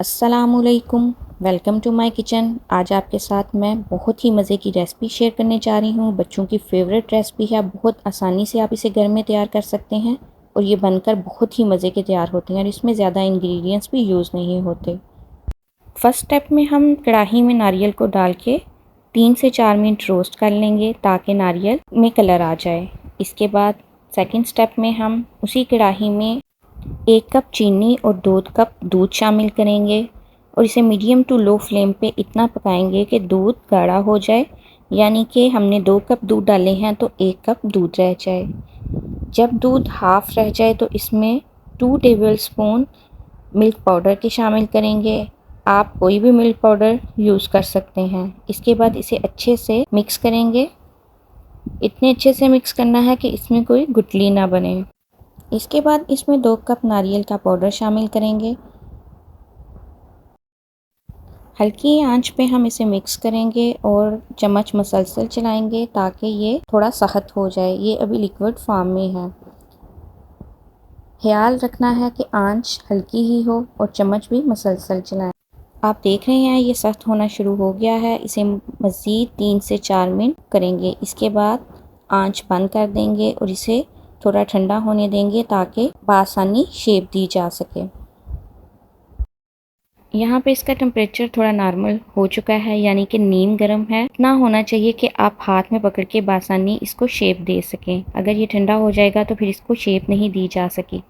अस्सलामुअलैकुम, welcome to my kitchen. आज आपके साथ मैं बहुत ही मज़े की रेसिपी शेयर करने जा रही हूँ। बच्चों की फेवरेट रेसिपी है, बहुत आसानी से आप इसे घर में तैयार कर सकते हैं और ये बनकर बहुत ही मज़े के तैयार होते हैं और इसमें ज़्यादा इंग्रेडिएंट्स भी यूज़ नहीं होते। फर्स्ट स्टेप में हम कढ़ाई में नारियल को डाल के 3 से 4 मिनट रोस्ट कर लेंगे ताकि नारियल में कलर आ जाए। इसके बाद सेकंड स्टेप में हम उसी कढ़ाई में 1 कप चीनी और 2 कप दूध शामिल करेंगे और इसे मीडियम टू लो फ्लेम पे इतना पकाएंगे कि दूध गाढ़ा हो जाए, यानी कि हमने 2 कप दूध डाले हैं तो 1 कप दूध रह जाए। जब दूध हाफ रह जाए तो इसमें 2 टेबलस्पून मिल्क पाउडर के शामिल करेंगे। आप कोई भी मिल्क पाउडर यूज़ कर सकते हैं। इसके बाद इसे अच्छे से मिक्स करेंगे। इतने अच्छे से मिक्स करना है कि इसमें कोई गुठली ना बने। इसके बाद इसमें 2 कप नारियल का पाउडर शामिल करेंगे। हल्की आंच पे हम इसे मिक्स करेंगे और चम्मच मसलसल चलाएंगे ताकि ये थोड़ा सख्त हो जाए। ये अभी लिक्विड फॉर्म में है। ख्याल रखना है कि आंच हल्की ही हो और चम्मच भी मसलसल चलाएं। आप देख रहे हैं ये सख्त होना शुरू हो गया है। इसे मज़ीद 3 से 4 मिनट करेंगे। इसके बाद आंच बंद कर देंगे और इसे थोड़ा ठंडा होने देंगे ताकि बआसानी शेप दी जा सके। यहाँ पे इसका टेम्परेचर थोड़ा नॉर्मल हो चुका है, यानी कि नीम गर्म है। इतना होना चाहिए कि आप हाथ में पकड़ के बआसानी इसको शेप दे सकें। अगर ये ठंडा हो जाएगा तो फिर इसको शेप नहीं दी जा सकी।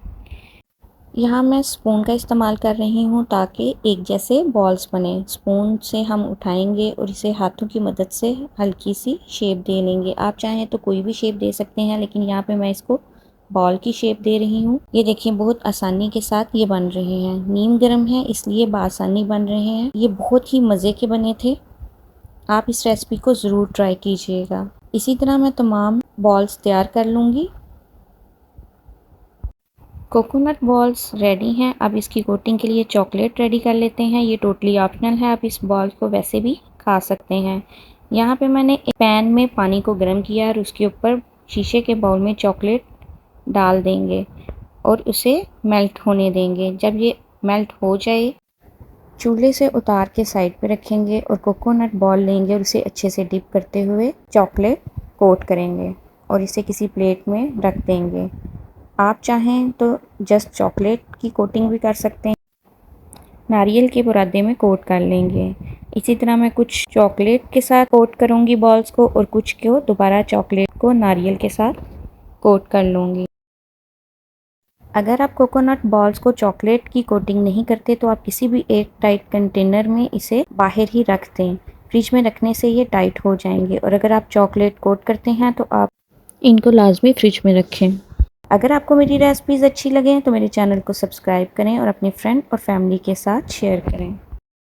यहाँ मैं स्पून का इस्तेमाल कर रही हूँ ताकि एक जैसे बॉल्स बने। स्पून से हम उठाएंगे और इसे हाथों की मदद से हल्की सी शेप दे लेंगे। आप चाहें तो कोई भी शेप दे सकते हैं, लेकिन यहाँ पे मैं इसको बॉल की शेप दे रही हूँ। ये देखिए बहुत आसानी के साथ ये बन रहे हैं। नीम गर्म है इसलिए बआसानी बन रहे हैं। ये बहुत ही मज़े के बने थे। आप इस रेसिपी को ज़रूर ट्राई कीजिएगा। इसी तरह मैं तमाम बॉल्स तैयार कर लूँगी। कोकोनट बॉल्स रेडी हैं। अब इसकी कोटिंग के लिए चॉकलेट रेडी कर लेते हैं। ये टोटली ऑप्शनल है, आप इस बॉल को वैसे भी खा सकते हैं। यहाँ पे मैंने एक पैन में पानी को गर्म किया और उसके ऊपर शीशे के बाउल में चॉकलेट डाल देंगे और उसे मेल्ट होने देंगे। जब ये मेल्ट हो जाए चूल्हे से उतार के साइड पे रखेंगे और कोकोनट बॉल लेंगे और उसे अच्छे से डिप करते हुए चॉकलेट कोट करेंगे और इसे किसी प्लेट में रख देंगे। आप चाहें तो जस्ट चॉकलेट की कोटिंग भी कर सकते हैं। नारियल के बुरादे में कोट कर लेंगे। इसी तरह मैं कुछ चॉकलेट के साथ कोट करूँगी बॉल्स को और कुछ को दोबारा चॉकलेट को नारियल के साथ कोट कर लूँगी। अगर आप कोकोनट बॉल्स को चॉकलेट की कोटिंग नहीं करते तो आप किसी भी एक टाइट कंटेनर में इसे बाहर ही रख दें। फ्रिज में रखने से ये टाइट हो जाएंगे और अगर आप चॉकलेट कोट करते हैं तो आप इनको लाजमी फ्रिज में रखें। अगर आपको मेरी रेसिपीज़ अच्छी लगें तो मेरे चैनल को सब्सक्राइब करें और अपने फ्रेंड और फैमिली के साथ शेयर करें।